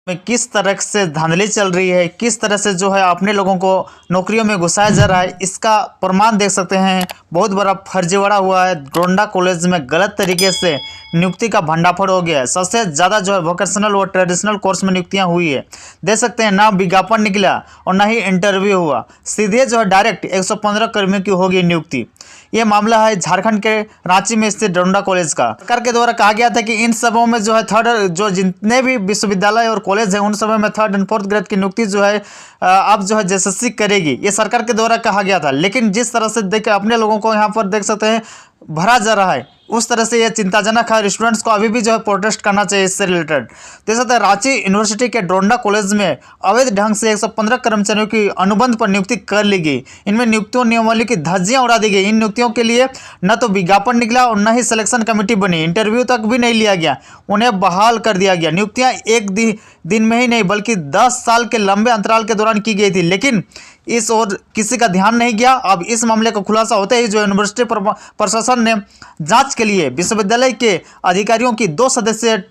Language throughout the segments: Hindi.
में किस तरह से धांधली चल रही है, किस तरह से जो है अपने लोगों को नौकरियों में घुसाया जा रहा है, इसका प्रमाण देख सकते हैं। बहुत बड़ा फर्जीवाड़ा हुआ है। डोरंडा कॉलेज में गलत तरीके से नियुक्ति का भंडाफोड़ हो गया है। सबसे ज़्यादा जो है वोकेशनल और ट्रेडिशनल कोर्स में नियुक्तियां हुई है। देख सकते हैं ना विज्ञापन निकला और ना ही इंटरव्यू हुआ, सीधे जो है डायरेक्ट 115 कर्मियों की होगी नियुक्ति। ये मामला है झारखंड के रांची में स्थित डोरंडा कॉलेज का। सरकार के द्वारा कहा गया था कि इन सबों में जो है थर्ड जो जितने भी विश्वविद्यालय और कॉलेज है उन सबों में 3rd एंड 4th ग्रेड की नियुक्ति जो है अब जो है जेएसएससी करेगी। ये सरकार के द्वारा कहा गया था, लेकिन जिस तरह से देख अपने लोगों को यहाँ पर देख सकते हैं भरा जा रहा है, उस तरह से ये चिंताजनक है। स्टूडेंट्स को अभी भी जो है प्रोटेस्ट करना चाहिए इससे रिलेटेड। देख सकते हैं रांची यूनिवर्सिटी के डोरंडा कॉलेज में अवैध ढंग से 115 कर्मचारियों की अनुबंध पर नियुक्ति कर ली गई। इनमें नियुक्तियों नियमावली की धज्जियां उड़ा दी गई। इन नियुक्तियों के लिए न तो विज्ञापन निकला और न ही सिलेक्शन कमेटी बनी, इंटरव्यू तक भी नहीं लिया गया, उन्हें बहाल कर दिया गया। नियुक्तियां एक दिन में ही नहीं बल्कि 10 साल के लंबे अंतराल के दौरान की गई थी, लेकिन इस ओर किसी का ध्यान नहीं गया। अब इस मामले का खुलासा होते ही जो यूनिवर्सिटी प्रशासन ने जांच के लिए विश्वविद्यालय के अधिकारियों की 2 सदस्यीय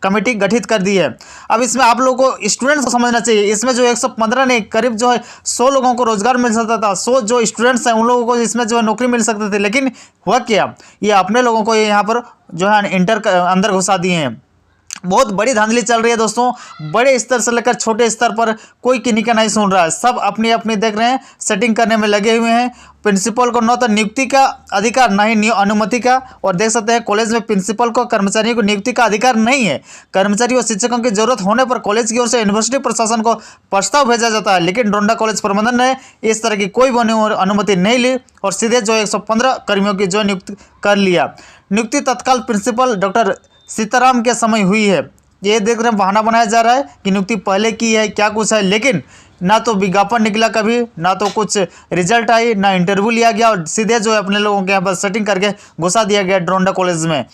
कमेटी गठित कर दी है। अब इसमें आप लोगों को स्टूडेंट्स को समझना चाहिए। इसमें जो 115 नहीं करीब जो है 100 लोगों को रोजगार मिल सकता था। 100 जो स्टूडेंट्स हैं उन लोगों को इसमें जो है नौकरी मिल सकती थी, लेकिन हुआ क्या, ये अपने लोगों को यहाँ पर जो है अंदर घुसा दिए हैं। बहुत बड़ी धांधली चल रही है दोस्तों। बड़े स्तर से लेकर छोटे स्तर पर कोई किन्हीं का नहीं सुन रहा है। सब अपनी अपनी देख रहे हैं, सेटिंग करने में लगे हुए हैं। प्रिंसिपल को न तो नियुक्ति का अधिकार न ही अनुमति का, और देख सकते हैं कॉलेज में प्रिंसिपल को कर्मचारियों को नियुक्ति का अधिकार नहीं है। कर्मचारी और शिक्षकों की जरूरत होने पर कॉलेज की ओर से यूनिवर्सिटी प्रशासन को प्रस्ताव भेजा जाता है, लेकिन डोरंडा कॉलेज प्रबंधन ने इस तरह की कोई अनुमति नहीं ली और सीधे जो 115 कर्मियों की जो नियुक्ति कर लिया। नियुक्ति तत्काल प्रिंसिपल डॉक्टर सीताराम के समय हुई है। ये देख रहे हैं बहाना बनाया जा रहा है कि नियुक्ति पहले की है, क्या कुछ है, लेकिन ना तो विज्ञापन निकला कभी, ना तो कुछ रिजल्ट आई, ना इंटरव्यू लिया गया और सीधे जो है अपने लोगों के यहाँ पर सेटिंग करके घुसा दिया गया डोरंडा कॉलेज में।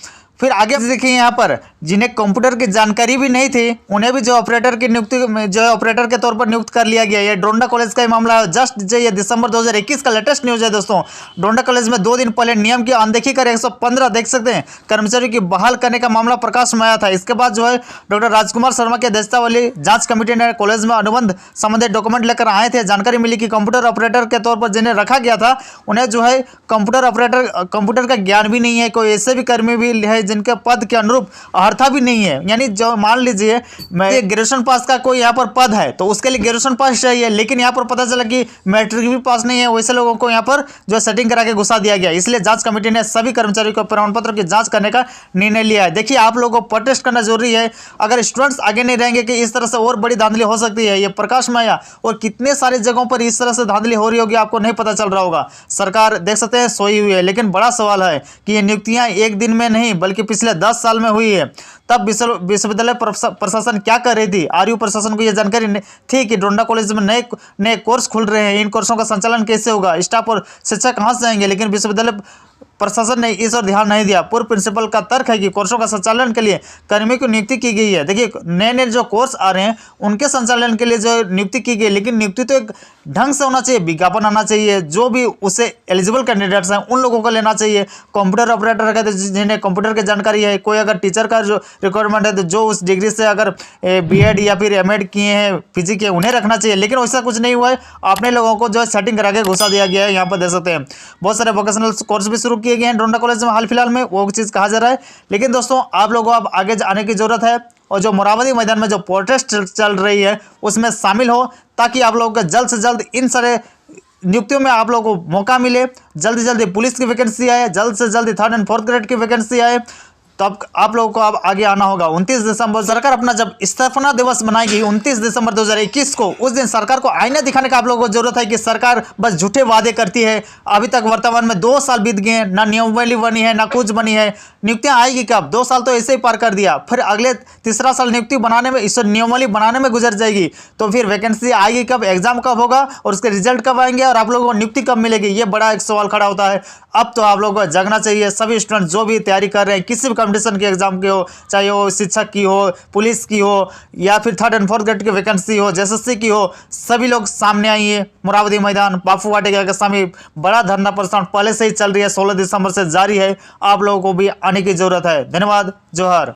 फिर आगे देखिए यहाँ पर जिन्हें कंप्यूटर की जानकारी भी नहीं थी उन्हें भी जो ऑपरेटर की नियुक्ति जो है ऑपरेटर के तौर पर नियुक्त कर लिया गया। ये डोरंडा कॉलेज का ही मामला है। जस्ट जो ये दिसंबर 2021 का लेटेस्ट न्यूज है दोस्तों। डोरंडा कॉलेज में 2 दिन पहले नियम की अनदेखी कर 115 देख सकते हैं कर्मचारियों की बहाल करने का मामला प्रकाश में आया था। इसके बाद जो है डॉक्टर राजकुमार शर्मा की अध्यक्षता वाली जांच कमेटी ने कॉलेज में अनुबंध संबंधी डॉक्यूमेंट लेकर आए थे। जानकारी मिली कि कंप्यूटर ऑपरेटर के तौर पर जिन्हें रखा गया था उन्हें जो है कंप्यूटर का ज्ञान भी नहीं है। कोई ऐसे भी कर्मी भी है जिनके पद के अनुरूप अर्हता भी नहीं है। यानी जो मान लीजिए ग्रेजुएशन पास का कोई यहाँ पर पद है तो उसके लिए ग्रेजुएशन पास चाहिए, लेकिन यहाँ पर पता चला कि मैट्रिक भी पास नहीं है। वैसे लोगों को यहाँ पर जो सेटिंग करा के घुसा दिया गया। इसलिए जांच कमेटी ने सभी कर्मचारियों को प्रमाण पत्र की जांच करने का निर्णय लिया है। देखिए आप लोगों को प्रोटेस्ट करना जरूरी है। अगर स्टूडेंट्स आगे नहीं रहेंगे कि इस तरह से और बड़ी धांधली हो सकती है। ये प्रकाश में आया और कितने सारी जगहों पर इस तरह से धांधली हो रही होगी आपको नहीं पता चल रहा होगा। सरकार देख सकते हैं सोई हुई है, लेकिन बड़ा सवाल है कि ये नियुक्तियां एक दिन में नहीं बल्कि पिछले 10 साल में हुई है। तब विश्वविद्यालय प्रशासन क्या कर रही थी? आरयू प्रशासन को यह जानकारी थी कि डोरंडा कॉलेज में नए कोर्स खुल रहे हैं, इन कोर्सों का संचालन कैसे होगा, स्टाफ और शिक्षक कहां से आएंगे, लेकिन विश्वविद्यालय प्रशासन ने इस ओर ध्यान नहीं दिया। पूर्व प्रिंसिपल का तर्क है कि कोर्सों का संचालन के लिए कर्मियों की नियुक्ति की गई है। देखिए नए जो कोर्स आ रहे हैं उनके संचालन के लिए जो नियुक्ति की गई, लेकिन नियुक्ति तो एक ढंग से होना चाहिए, विज्ञापन आना चाहिए, जो भी उसे एलिजिबल कैंडिडेट्स हैं उन लोगों को लेना चाहिए। कंप्यूटर ऑपरेटर कहते हैं जिन्हें कंप्यूटर की जानकारी है। कोई अगर टीचर का जो रिक्वायरमेंट है तो जो उस डिग्री से अगर बीएड या फिर एमएड किए हैं, पीजी किए, उन्हें रखना चाहिए, लेकिन वैसा कुछ नहीं हुआ है। अपने लोगों को जो है सेटिंग करा के घुसा दिया गया है। यहाँ पर देख सकते हैं बहुत सारे वोकेशनल कोर्स भी शुरू किए गए हैं डोरंडा कॉलेज में हाल फिलहाल में, वो चीज़ कहा जा रहा है। लेकिन दोस्तों आप लोगों को अब आगे आने की जरूरत है और जो मोराबादी मैदान में जो प्रोटेस्ट चल रही है उसमें शामिल हो, ताकि आप लोगों को जल्द से जल्द इन सारे नियुक्तियों में आप लोगों को मौका मिले। जल्दी जल्दी पुलिस की वैकेंसी आए, जल्द से जल्दी 3rd एंड 4th ग्रेड की वैकेंसी आए, तब आप लोगों को अब आगे आना होगा। 29 दिसंबर सरकार अपना जब स्थापना दिवस मनाएगी 29 दिसंबर 2021 को, उस दिन सरकार को आईना दिखाने का आप लोगों को जरूरत है कि सरकार बस झूठे वादे करती है। अभी तक वर्तमान में 2 साल बीत गए, ना नियमावली बनी है ना कुछ बनी है। नियुक्तियां आएगी कब? 2 साल तो ऐसे ही पार कर दिया, फिर अगले तीसरा साल नियुक्ति बनाने में, इस नियमावली बनाने में गुजर जाएगी। तो फिर वैकेंसी आएगी कब, एग्जाम कब होगा और उसके रिजल्ट कब आएंगे और आप लोगों को नियुक्ति कब मिलेगी? ये बड़ा एक सवाल खड़ा होता है। अब तो आप लोगों को जगना चाहिए। सभी स्टूडेंट जो भी तैयारी कर रहे हैं किसी भी कॉम्पिटिशन के एग्जाम के हो, चाहे वो शिक्षक की हो, पुलिस की हो या फिर 3rd एंड 4th ग्रेड की वैकेंसी हो, जेएसएससी की हो, सभी लोग सामने आइए। मोराबादी मैदान बापू वाटिका के सामने बड़ा धरना प्रदर्शन पहले से ही चल रही है, 16 दिसंबर से जारी है। आप लोगों को भी आने की जरूरत है। धन्यवाद। जोहार।